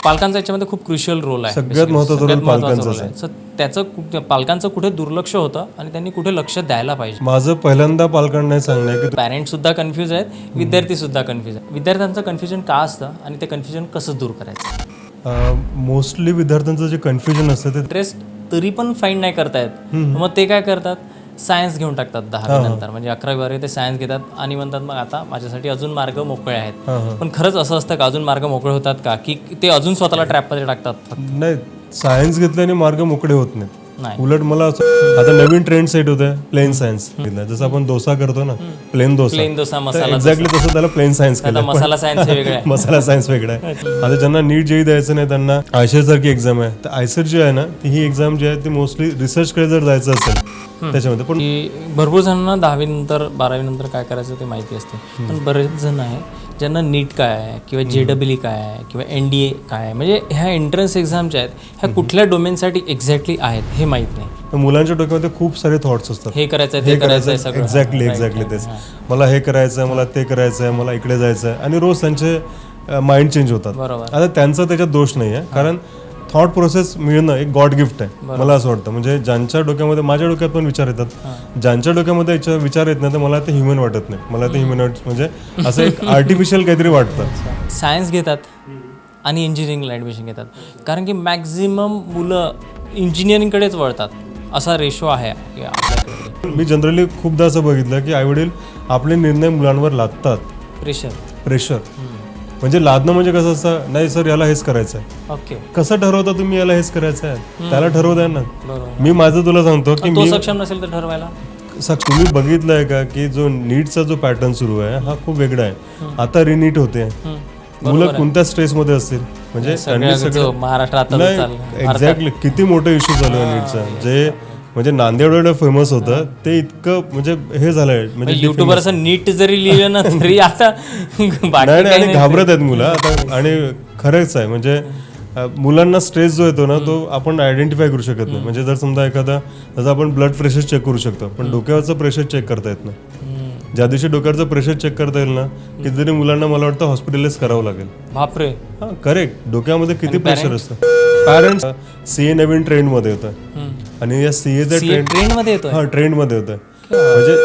पालकांचा याच्यामध्ये खूप क्रुशियल रोल आहे. सगळ्यात महत्त्वाचा रोल पालकांचा आहे. सो त्याचं पालकांचं कुठे दुर्लक्ष होतं आणि त्यांनी कुठे लक्ष द्यायला पाहिजे. माझं पहिल्यांदा पालकांना सांगणं आहे की पॅरेंट्स सुद्धा कन्फ्यूज आहेत, विद्यार्थी सुद्धा कन्फ्यूज आहेत. विद्यार्थ्यांचं कन्फ्युजन का असतं आणि ते कन्फ्युजन कसं दूर करायचं. मोस्टली विद्यार्थ्यांचं जे कन्फ्युजन असतं ते इंटरेस्ट तरी पण फाईंड नाही करतायत, मग ते काय करतात, सायन्स घेऊन टाकतात 10वी नंतर. म्हणजे 11वी ते सायन्स घेतात आणि म्हणतात मग आता माझ्यासाठी अजून मार्ग मोकळे आहेत. पण खरंच असं असतं का अजून मार्ग मोकळे होतात का, की ते अजून स्वतःला ट्रॅपमध्ये टाकतात. नाही, सायन्स घेतल्याने मार्ग मोकळे होत नाहीत. नाही. उलट मला आता नवीन ट्रेंड सेट होत आहे प्लेन सायन्स. जसं आपण डोसा करतो ना, प्लेन डोसा मसाला एक्झॅक्टली तसं त्याला प्लेन सायन्स केलं. मसाला सायन्स हे वेगळं आहे. मसाला सायन्स वेगळा आहे. आता ज्यांना नीट जेई द्यायचं नाही त्यांना आयसेट सारखी एक्झाम आहे. तर आयसेट जी आहे ना ती ही एक्झाम जी आहे ती मोस्टली रिसर्चकडे जर जायचं असेल त्याच्यामध्ये. पण की भरपूर जणांना 10वी नंतर 12वी नंतर काय करायचं ते माहिती असते, पण बरेच जण आहे ज्यांना नीट काय आहे किंवा JEE काय आहे किंवा NDA काय आहे, म्हणजे ह्या एंट्रन्स एक्झाम ज्या आहेत ह्या कुठल्या डोमेनसाठी एक्झॅक्टली आहेत हे माहीत नाही. मुलांच्या डोक्यामध्ये खूप सारे थॉट्स असतात. हे करायचं आहे, ते करायचं आहे, सगळं. एक्झॅक्टली तेच. मला हे करायचं आहे, मला ते करायचं आहे, मला इकडे जायचं आहे, आणि रोज त्यांचे माइंड चेंज होतात. बरोबर. आता त्यांचा त्याच्यात दोष नाही आहे, कारण थॉट प्रोसेस मिळणं एक गॉड गिफ्ट आहे मला असं वाटतं. म्हणजे ज्यांच्या डोक्यामध्ये, माझ्या डोक्यात पण विचार येतात, ज्यांच्या डोक्यामध्ये विचार येत नाही तर मला ते ह्युमन वाटत नाही. मला ते ह्युमन म्हणजे असं एक आर्टिफिशियल काहीतरी वाटतं. सायन्स घेतात आणि इंजिनिअरिंगला ॲडमिशन घेतात, कारण की मॅक्झिमम मुलं इंजिनिअरिंगकडेच वळतात असा रेशो आहे आपल्याकडे. मी जनरली खूपदा असं बघितलं की आईवडील आपले निर्णय मुलांवर लादतात. प्रेशर म्हणजे लादणं म्हणजे कसं असतं, नाही सर याला हेच करायचं आहे. ओके, कसं ठरवता तुम्ही याला हेच करायचं आहे, त्याला ठरवू द्या ना. बरोबर. मी माझं तुला सांगतो की तो सक्षम नसेल तर ठरवायला. तुम्ही बघितलंय का की जो नीटचा जो पॅटर्न सुरू आहे हा खूप वेगळा आहे. आता रिनीट होते, मुलं कोणत्या स्ट्रेसमध्ये असतील, म्हणजे महाराष्ट्रात एक्झॅक्टली किती मोठा इश्यू चालू आहे नीटचा. जे म्हणजे नांदेड एवढं फेमस होतं ते इतकं म्हणजे हे झालंय, म्हणजे युट्यूबर असं नीट जरी लिहिलं ना तरी आता आणि घाबरत आहेत मुलं आता. आणि खरंच आहे, म्हणजे मुलांना स्ट्रेस जो येतो ना तो आपण आयडेंटिफाय करू शकत नाही. म्हणजे जर समजा एखादा, जसं आपण ब्लड प्रेशर चेक करू शकतो पण डोक्यावरचं प्रेशर चेक करता येत नाही. ज्या दिवशी डोक्यावरचं प्रेशर चेक करता येईल ना कितीतरी मुलांना मला वाटतं हॉस्पिटलाइज करावं लागेल. बापरे. हा करेक्ट. डोक्यामध्ये किती प्रेशर असतं. पॅरेंट्स CA नवीन ट्रेंडमध्ये होतं आणि या CA ट्रेंडमध्ये येतो. ट्रेंडमध्ये होतं म्हणजे